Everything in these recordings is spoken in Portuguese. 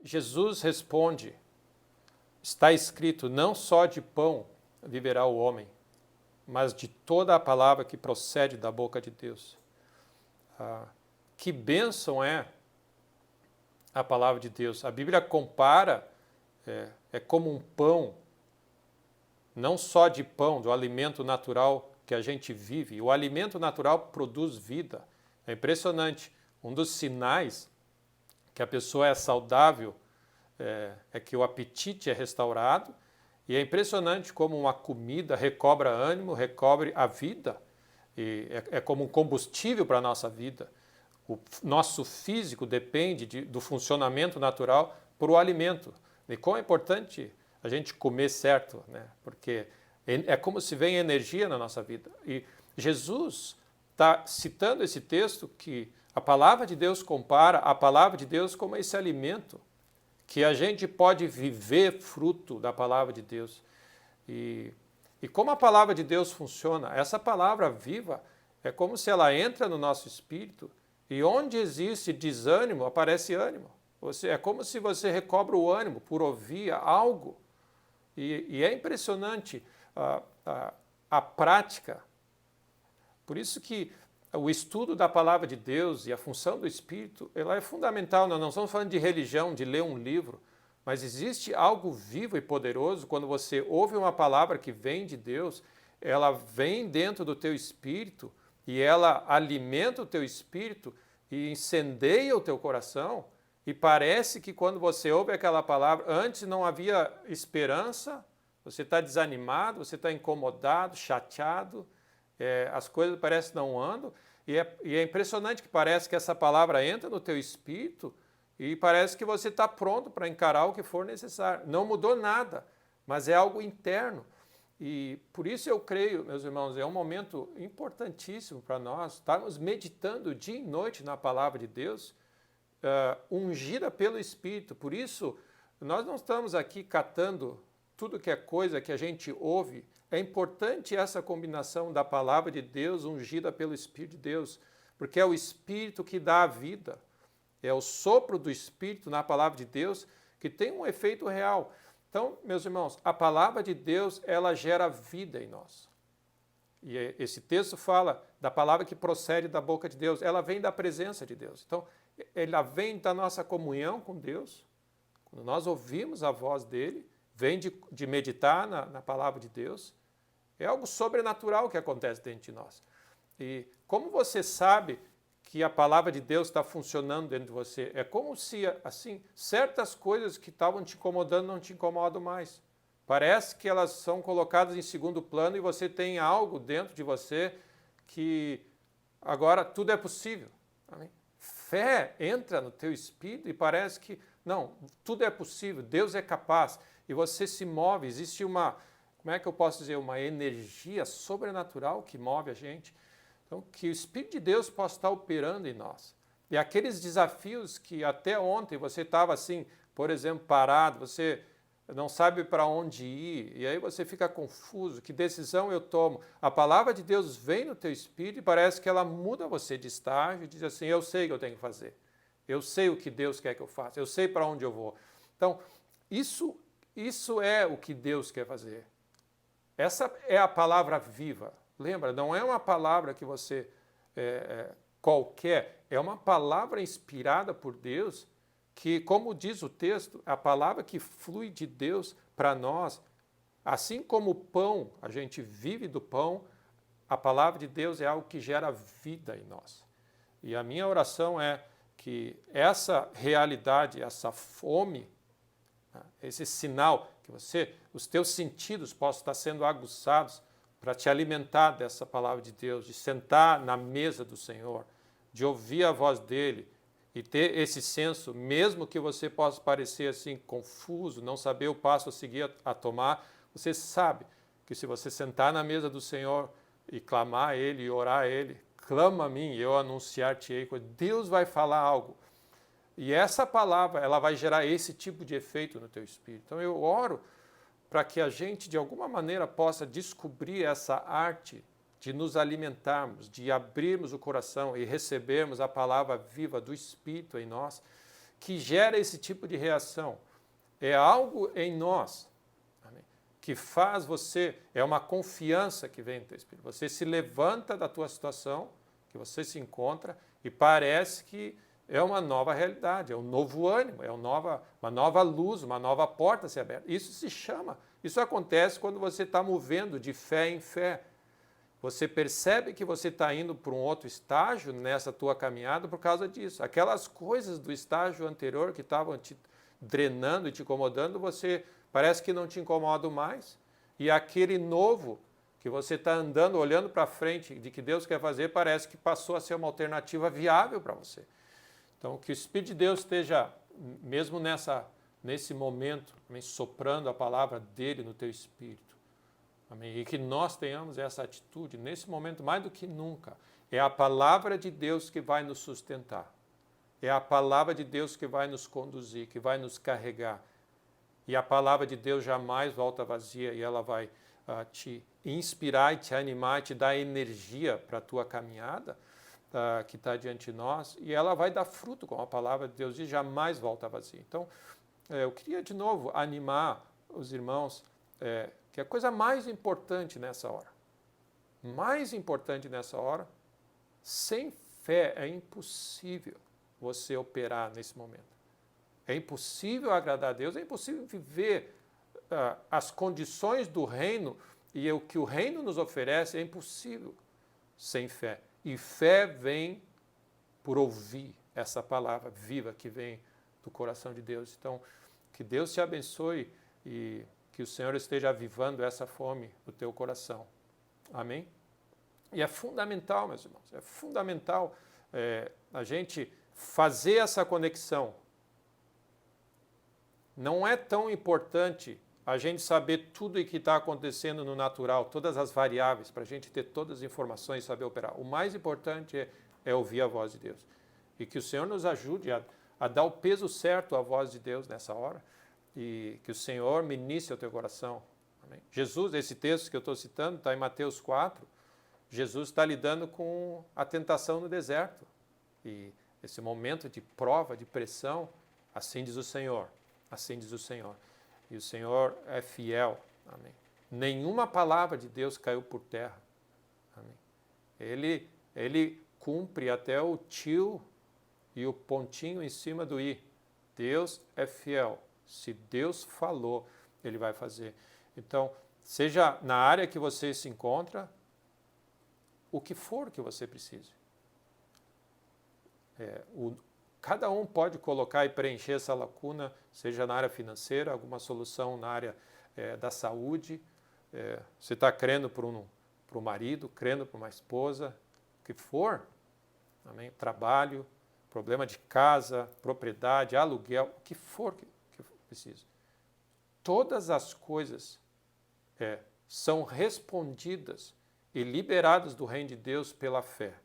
Jesus responde, está escrito, não só de pão viverá o homem, mas de toda a palavra que procede da boca de Deus. Que bênção é a palavra de Deus. A Bíblia compara, é como um pão, não só de pão, do alimento natural que a gente vive. O alimento natural produz vida. É impressionante. Um dos sinais que a pessoa é saudável é que o apetite é restaurado. E é impressionante como uma comida recobra ânimo, recobre a vida. E é como um combustível para a nossa vida. O nosso físico depende do funcionamento natural para o alimento. E como é importante a gente comer certo, né? Porque é como se vem energia na nossa vida. E Jesus está citando esse texto que a palavra de Deus compara a palavra de Deus como esse alimento, que a gente pode viver fruto da palavra de Deus. E como a palavra de Deus funciona, essa palavra viva é como se ela entra no nosso espírito e onde existe desânimo, aparece ânimo. É como se você recobra o ânimo por ouvir algo. E é impressionante a prática. Por isso que o estudo da palavra de Deus e a função do Espírito, ela é fundamental. Nós não estamos falando de religião, de ler um livro, mas existe algo vivo e poderoso quando você ouve uma palavra que vem de Deus, ela vem dentro do teu espírito e ela alimenta o teu espírito e incendeia o teu coração. E parece que quando você ouve aquela palavra, antes não havia esperança, você está desanimado, você está incomodado, chateado, as coisas parecem que não andam, e é impressionante que parece que essa palavra entra no teu espírito e parece que você está pronto para encarar o que for necessário. Não mudou nada, mas é algo interno. E por isso eu creio, meus irmãos, é um momento importantíssimo para nós estarmos meditando dia e noite na palavra de Deus, ungida pelo Espírito. Por isso, nós não estamos aqui catando tudo que é coisa que a gente ouve. É importante essa combinação da palavra de Deus ungida pelo Espírito de Deus, porque é o Espírito que dá a vida. É o sopro do Espírito na palavra de Deus que tem um efeito real. Então, meus irmãos, a palavra de Deus, ela gera vida em nós. E esse texto fala da palavra que procede da boca de Deus. Ela vem da presença de Deus. Então, ela vem da nossa comunhão com Deus. Quando nós ouvimos a voz dele, vem de meditar na palavra de Deus. É algo sobrenatural que acontece dentro de nós. E como você sabe que a palavra de Deus está funcionando dentro de você? É como se, assim, certas coisas que estavam te incomodando não te incomodam mais. Parece que elas são colocadas em segundo plano e você tem algo dentro de você que agora tudo é possível. Amém? Fé entra no teu espírito e parece que, não, tudo é possível, Deus é capaz. E você se move, existe uma, como é que eu posso dizer, uma energia sobrenatural que move a gente. Então, que o Espírito de Deus possa estar operando em nós. E aqueles desafios que até ontem você estava assim, por exemplo, parado, você não sabe para onde ir, e aí você fica confuso, que decisão eu tomo? A palavra de Deus vem no teu espírito e parece que ela muda você de estágio e diz assim, eu sei o que eu tenho que fazer. Eu sei o que Deus quer que eu faça, eu sei para onde eu vou. Então, isso é o que Deus quer fazer. Essa é a palavra viva. Lembra, não é uma palavra que você qualquer, é uma palavra inspirada por Deus que, como diz o texto, a palavra que flui de Deus para nós, assim como o pão, a gente vive do pão, a palavra de Deus é algo que gera vida em nós. E a minha oração é que essa realidade, essa fome, esse sinal, que os teus sentidos possam estar sendo aguçados para te alimentar dessa palavra de Deus, de sentar na mesa do Senhor, de ouvir a voz dele e ter esse senso, mesmo que você possa parecer assim confuso, não saber o passo a seguir a tomar, você sabe que se você sentar na mesa do Senhor e clamar a ele e orar a ele, clama a mim e eu anunciar-te-ei, Deus vai falar algo. E essa palavra, ela vai gerar esse tipo de efeito no teu espírito. Então eu oro para que a gente, de alguma maneira, possa descobrir essa arte de nos alimentarmos, de abrirmos o coração e recebermos a palavra viva do Espírito em nós, que gera esse tipo de reação? É algo em nós, amém, que faz você, é uma confiança que vem do teu espírito. Você se levanta da tua situação, que você se encontra, e parece que é uma nova realidade, é um novo ânimo, é uma nova luz, uma nova porta se aberta. Isso acontece quando você está movendo de fé em fé. Você percebe que você está indo para um outro estágio nessa tua caminhada por causa disso. Aquelas coisas do estágio anterior que estavam te drenando e te incomodando, você parece que não te incomoda mais. E aquele novo que você está andando, olhando para frente, de que Deus quer fazer, parece que passou a ser uma alternativa viável para você. Então, que o Espírito de Deus esteja, mesmo nesse momento, amém, soprando a palavra dele no teu espírito. Amém? E que nós tenhamos essa atitude, nesse momento, mais do que nunca. É a palavra de Deus que vai nos sustentar. É a palavra de Deus que vai nos conduzir, que vai nos carregar. E a palavra de Deus jamais volta vazia e ela vai te inspirar e te animar, te dar energia para a tua caminhada que está diante de nós, e ela vai dar fruto com a palavra de Deus e jamais volta vazia. Então, eu queria de novo animar os irmãos que a coisa mais importante nessa hora, sem fé é impossível você operar nesse momento. É impossível agradar a Deus, é impossível viver as condições do reino e o que o reino nos oferece é impossível sem fé. E fé vem por ouvir essa palavra viva que vem do coração de Deus. Então, que Deus te abençoe e que o Senhor esteja avivando essa fome no teu coração. Amém? E é fundamental, meus irmãos, é fundamental a gente fazer essa conexão. Não é tão importante a gente saber tudo o que está acontecendo no natural, todas as variáveis, para a gente ter todas as informações e saber operar. O mais importante é ouvir a voz de Deus. E que o Senhor nos ajude a dar o peso certo à voz de Deus nessa hora e que o Senhor ministre ao teu coração. Amém? Jesus, esse texto que eu estou citando, está em Mateus 4, Jesus está lidando com a tentação no deserto. E esse momento de prova, de pressão, assim diz o Senhor. Assim diz o Senhor. E o Senhor é fiel. Amém. Nenhuma palavra de Deus caiu por terra. Amém. Ele cumpre até o tio e o pontinho em cima do i. Deus é fiel. Se Deus falou, Ele vai fazer. Então, seja na área que você se encontra, o que for que você precise. Cada um pode colocar e preencher essa lacuna, seja na área financeira, alguma solução na área da saúde. Você está crendo para um marido, crendo para uma esposa, o que for. Amém? Trabalho, problema de casa, propriedade, aluguel, o que for que precisa. Todas as coisas são respondidas e liberadas do reino de Deus pela fé.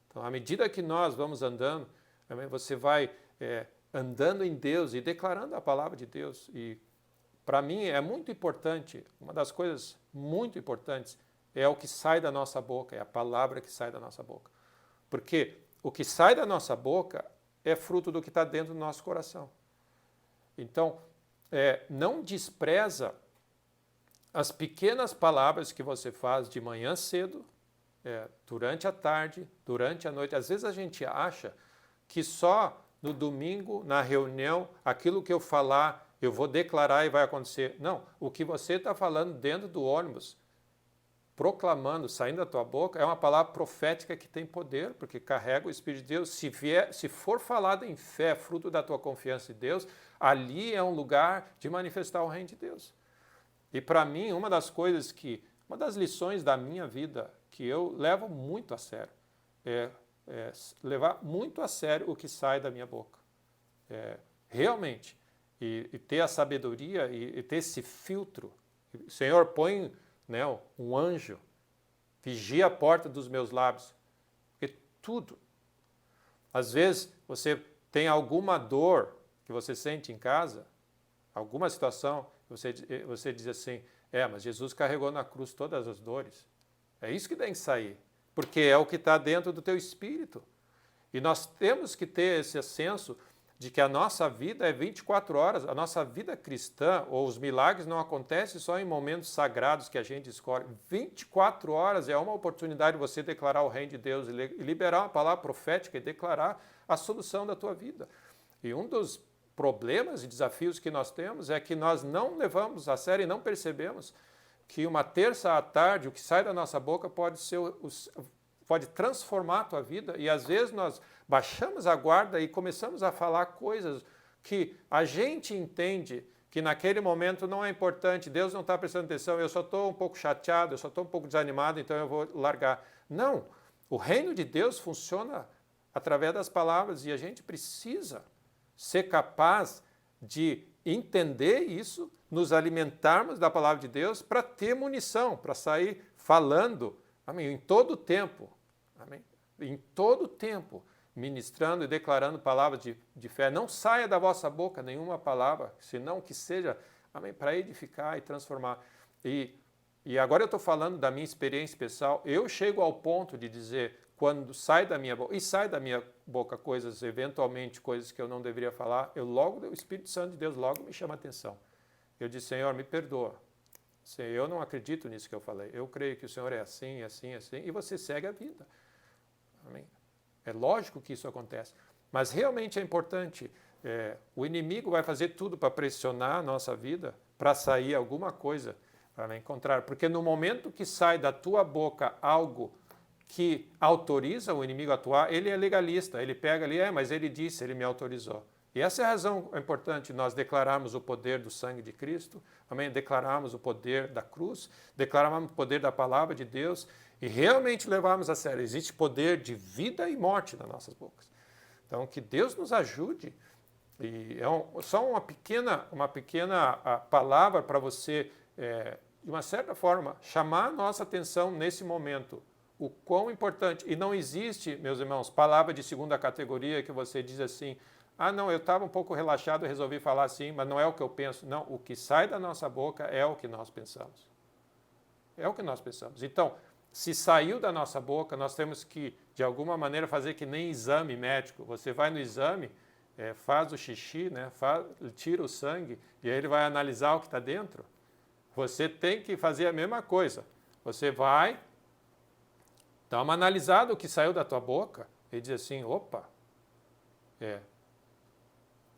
Então, à medida que nós vamos andando, você vai andando em Deus e declarando a palavra de Deus. E para mim é muito importante, uma das coisas muito importantes é o que sai da nossa boca, é a palavra que sai da nossa boca. Porque o que sai da nossa boca é fruto do que está dentro do nosso coração. Então, não despreza as pequenas palavras que você faz de manhã cedo, durante a tarde, durante a noite. Às vezes a gente acha que só no domingo, na reunião, aquilo que eu falar, eu vou declarar e vai acontecer. Não, o que você está falando dentro do ônibus, proclamando, saindo da tua boca, é uma palavra profética que tem poder, porque carrega o Espírito de Deus. Se for falado em fé, fruto da tua confiança em Deus, ali é um lugar de manifestar o reino de Deus. E para mim, uma das lições da minha vida que eu levo muito a sério é levar muito a sério o que sai da minha boca. Realmente. E ter a sabedoria e ter esse filtro. O Senhor põe um anjo, vigia a porta dos meus lábios. Porque tudo. Às vezes você tem alguma dor que você sente em casa, alguma situação, você diz assim, mas Jesus carregou na cruz todas as dores. É isso que tem que sair. Porque é o que está dentro do teu espírito. E nós temos que ter esse senso de que a nossa vida é 24 horas, a nossa vida cristã, ou os milagres não acontecem só em momentos sagrados que a gente escolhe. 24 horas é uma oportunidade de você declarar o reino de Deus e liberar uma palavra profética e declarar a solução da tua vida. E um dos problemas e desafios que nós temos é que nós não levamos a sério e não percebemos que uma terça à tarde, o que sai da nossa boca pode transformar a tua vida, e às vezes nós baixamos a guarda e começamos a falar coisas que a gente entende que naquele momento não é importante, Deus não está prestando atenção, eu só estou um pouco chateado, eu só estou um pouco desanimado, então eu vou largar. Não, o reino de Deus funciona através das palavras e a gente precisa ser capaz de entender isso, nos alimentarmos da palavra de Deus para ter munição, para sair falando, amém, em todo o tempo, amém, em todo o tempo, ministrando e declarando palavras de fé. Não saia da vossa boca nenhuma palavra, senão que seja, amém, para edificar e transformar. E agora eu estou falando da minha experiência pessoal, eu chego ao ponto de dizer, quando sai da minha boca, e sai da minha boca coisas, eventualmente coisas que eu não deveria falar, o Espírito Santo de Deus logo me chama a atenção. Eu disse, Senhor, me perdoa. Senhor, eu não acredito nisso que eu falei. Eu creio que o Senhor é assim, assim, assim, e você segue a vida. Amém? É lógico que isso acontece. Mas realmente é importante. O inimigo vai fazer tudo para pressionar a nossa vida, para sair alguma coisa, amém, contrário. Porque no momento que sai da tua boca algo que autoriza o inimigo a atuar, ele é legalista, ele pega ali, mas ele disse, ele me autorizou. E essa é a razão importante, nós declararmos o poder do sangue de Cristo, amém? Declararmos o poder da cruz, declararmos o poder da palavra de Deus e realmente levarmos a sério. Existe poder de vida e morte nas nossas bocas. Então, que Deus nos ajude. E só uma pequena palavra para você, de uma certa forma, chamar a nossa atenção nesse momento. O quão importante. E não existe, meus irmãos, palavra de segunda categoria que você diz assim, não, eu estava um pouco relaxado e resolvi falar assim, mas não é o que eu penso. Não, o que sai da nossa boca é o que nós pensamos. É o que nós pensamos. Então, se saiu da nossa boca, nós temos que, de alguma maneira, fazer que nem exame médico. Você vai no exame, faz o xixi, né, tira o sangue, e aí ele vai analisar o que está dentro. Você tem que fazer a mesma coisa. Você vai, dá uma analisada o que saiu da tua boca e diz assim, opa,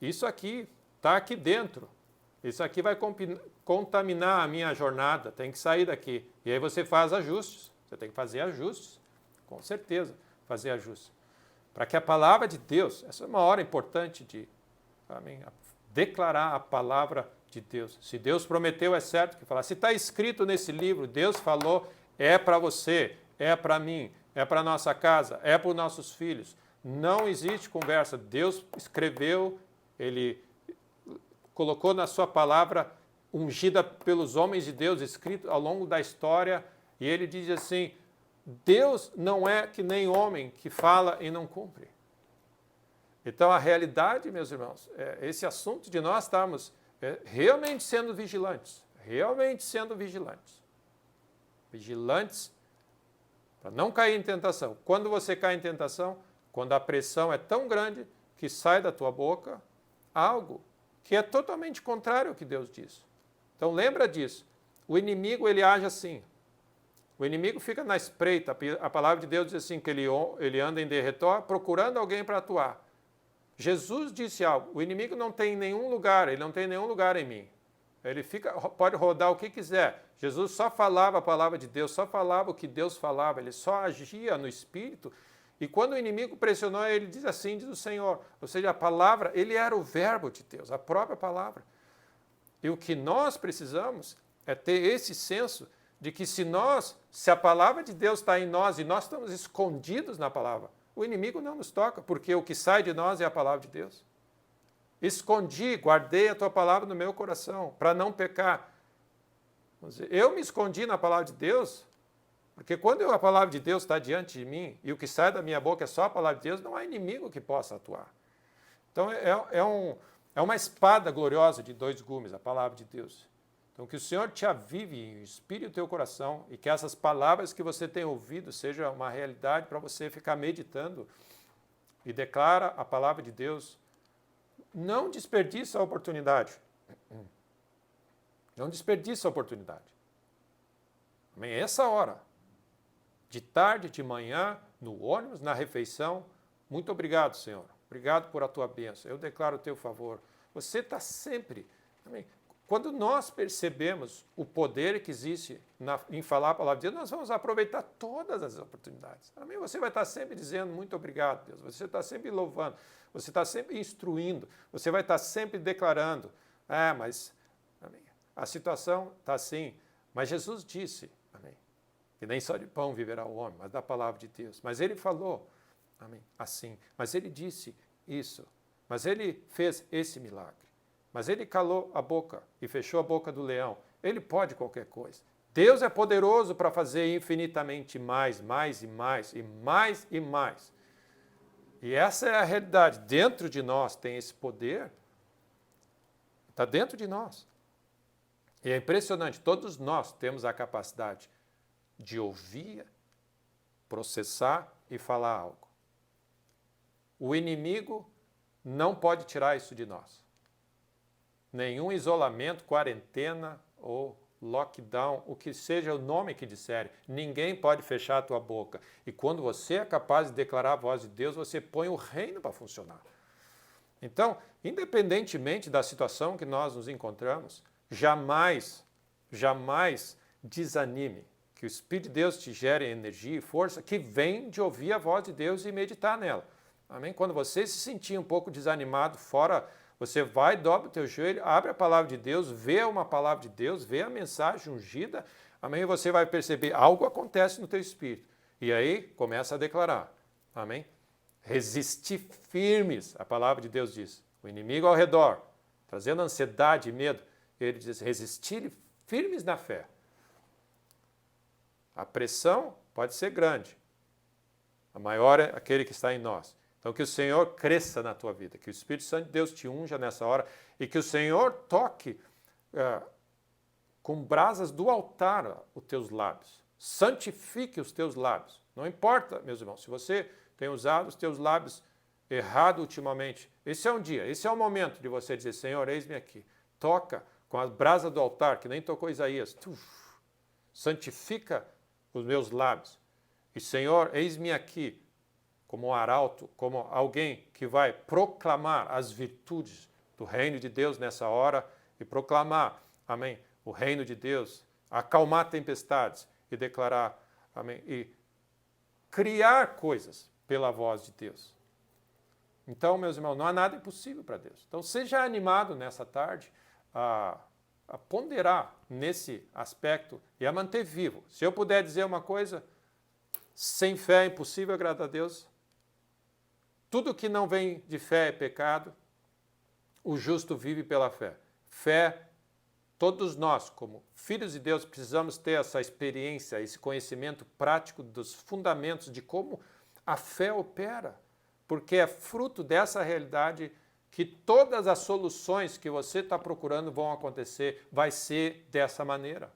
isso aqui está aqui dentro, isso aqui vai contaminar a minha jornada, tem que sair daqui. E aí você faz ajustes, você tem que fazer ajustes, com certeza, fazer ajustes. Para que a palavra de Deus, essa é uma hora importante de declarar a palavra de Deus. Se Deus prometeu, é certo que falar. Se está escrito nesse livro, Deus falou, é para você, é para mim, é para nossa casa, é para os nossos filhos. Não existe conversa. Deus escreveu, Ele colocou na sua palavra, ungida pelos homens de Deus, escrito ao longo da história, e Ele diz assim, Deus não é que nem homem que fala e não cumpre. Então a realidade, meus irmãos, esse assunto de nós estarmos realmente sendo vigilantes, vigilantes para não cair em tentação. Quando você cai em tentação, quando a pressão é tão grande que sai da tua boca algo que é totalmente contrário ao que Deus diz. Então lembra disso. O inimigo, ele age assim. O inimigo fica na espreita. A palavra de Deus diz assim, que ele anda em derredor procurando alguém para atuar. Jesus disse algo, o inimigo não tem nenhum lugar, ele não tem nenhum lugar em mim. Ele pode rodar o que quiser. Jesus só falava a palavra de Deus, só falava o que Deus falava, ele só agia no Espírito. E quando o inimigo pressionou, ele diz assim, diz o Senhor. Ou seja, a palavra, ele era o verbo de Deus, a própria palavra. E o que nós precisamos é ter esse senso de que se a palavra de Deus está em nós e nós estamos escondidos na palavra, o inimigo não nos toca, porque o que sai de nós é a palavra de Deus. Guardei a tua palavra no meu coração, para não pecar. Eu me escondi na palavra de Deus, porque quando a palavra de Deus está diante de mim, e o que sai da minha boca é só a palavra de Deus, não há inimigo que possa atuar. Então é uma espada gloriosa de dois gumes, a palavra de Deus. Então que o Senhor te avive em espírito e teu coração, e que essas palavras que você tem ouvido seja uma realidade para você ficar meditando, e declara a palavra de Deus não desperdiça a oportunidade. Não desperdiça a oportunidade. Amém? Essa hora, de tarde, de manhã, no ônibus, na refeição, muito obrigado, Senhor. Obrigado por a tua bênção. Eu declaro o teu favor. Você está sempre... Amém? Quando nós percebemos o poder que existe em falar a palavra de Deus, nós vamos aproveitar todas as oportunidades. Amém? Você vai estar sempre dizendo muito obrigado, Deus. Você está sempre louvando. Você está sempre instruindo. Você vai estar sempre declarando. Mas amém, a situação está assim. Mas Jesus disse, amém, que nem só de pão viverá o homem, mas da palavra de Deus. Mas ele falou, amém, assim. Mas ele disse isso. Mas ele fez esse milagre. Mas ele calou a boca e fechou a boca do leão. Ele pode qualquer coisa. Deus é poderoso para fazer infinitamente mais, mais e mais, e mais e mais. E essa é a realidade. Dentro de nós tem esse poder. Está dentro de nós. E é impressionante, todos nós temos a capacidade de ouvir, processar e falar algo. O inimigo não pode tirar isso de nós. Nenhum isolamento, quarentena ou lockdown, o que seja o nome que disserem, ninguém pode fechar a tua boca. E quando você é capaz de declarar a voz de Deus, você põe o reino para funcionar. Então, independentemente da situação que nós nos encontramos, jamais desanime. Que o Espírito de Deus te gere energia e força que vem de ouvir a voz de Deus e meditar nela. Amém? Quando você se sentir um pouco desanimado fora... Você vai, dobra o teu joelho, abre a palavra de Deus, vê uma palavra de Deus, vê a mensagem ungida, amém? Você vai perceber, algo acontece no teu espírito. E aí, começa a declarar, amém? Resistir firmes, a palavra de Deus diz. O inimigo ao redor, trazendo ansiedade e medo, ele diz, resistir firmes na fé. A pressão pode ser grande. A maior é aquele que está em nós. Então, que o Senhor cresça na tua vida, que o Espírito Santo de Deus te unja nessa hora e que o Senhor toque com brasas do altar os teus lábios. Santifique os teus lábios. Não importa, meus irmãos, se você tem usado os teus lábios errado ultimamente, esse é um dia, esse é o momento de você dizer, Senhor, eis-me aqui. Toca com as brasas do altar, que nem tocou Isaías. Santifica os meus lábios. E, Senhor, eis-me aqui, como um arauto, como alguém que vai proclamar as virtudes do reino de Deus nessa hora e proclamar, amém, o reino de Deus, acalmar tempestades e declarar, amém, e criar coisas pela voz de Deus. Então, meus irmãos, não há nada impossível para Deus. Então, seja animado nessa tarde a ponderar nesse aspecto e a manter vivo. Se eu puder dizer uma coisa, sem fé é impossível agradar a Deus. Tudo que não vem de fé é pecado. O justo vive pela fé. Fé, todos nós, como filhos de Deus, precisamos ter essa experiência, esse conhecimento prático dos fundamentos de como a fé opera, porque é fruto dessa realidade que todas as soluções que você está procurando vão acontecer, vai ser dessa maneira.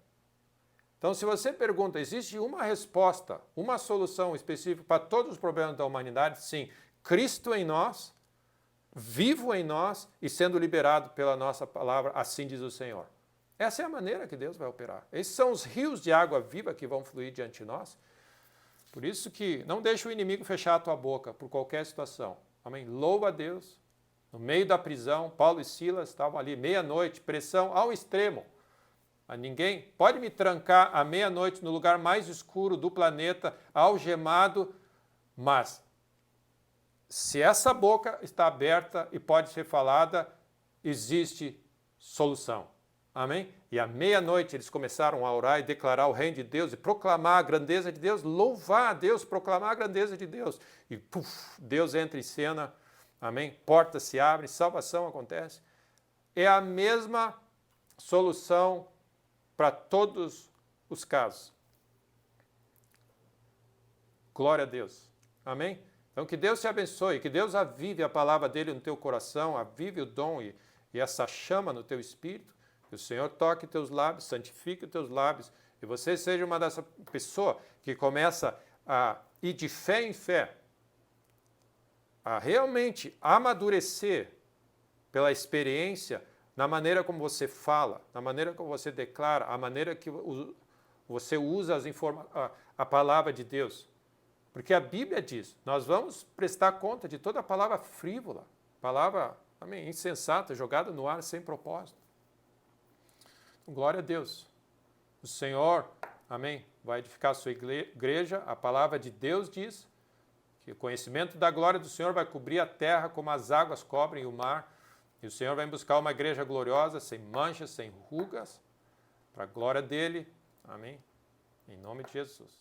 Então, se você pergunta, existe uma resposta, uma solução específica para todos os problemas da humanidade? Sim. Cristo em nós, vivo em nós e sendo liberado pela nossa palavra, assim diz o Senhor. Essa é a maneira que Deus vai operar. Esses são os rios de água viva que vão fluir diante de nós. Por isso que não deixe o inimigo fechar a tua boca por qualquer situação. Amém? Louva a Deus. No meio da prisão, Paulo e Silas estavam ali, meia-noite, pressão ao extremo. Ninguém pode me trancar à meia-noite no lugar mais escuro do planeta, algemado, mas se essa boca está aberta e pode ser falada, existe solução. Amém? E à meia-noite eles começaram a orar e declarar o reino de Deus e proclamar a grandeza de Deus, louvar a Deus, proclamar a grandeza de Deus. E Deus entra em cena, amém? Portas se abrem, salvação acontece. É a mesma solução para todos os casos. Glória a Deus. Amém? Então, que Deus te abençoe, que Deus avive a palavra dele no teu coração, avive o dom e essa chama no teu espírito, que o Senhor toque teus lábios, santifique os teus lábios, e você seja uma dessa pessoa que começa a ir de fé em fé, a realmente amadurecer pela experiência, na maneira como você fala, na maneira como você declara, a maneira que você usa a palavra de Deus. Porque a Bíblia diz, nós vamos prestar conta de toda palavra frívola, palavra insensata, jogada no ar sem propósito. Glória a Deus. O Senhor, amém, vai edificar a sua igreja. A palavra de Deus diz que o conhecimento da glória do Senhor vai cobrir a terra como as águas cobrem o mar. E o Senhor vai buscar uma igreja gloriosa, sem manchas, sem rugas, para a glória dele. Amém. Em nome de Jesus.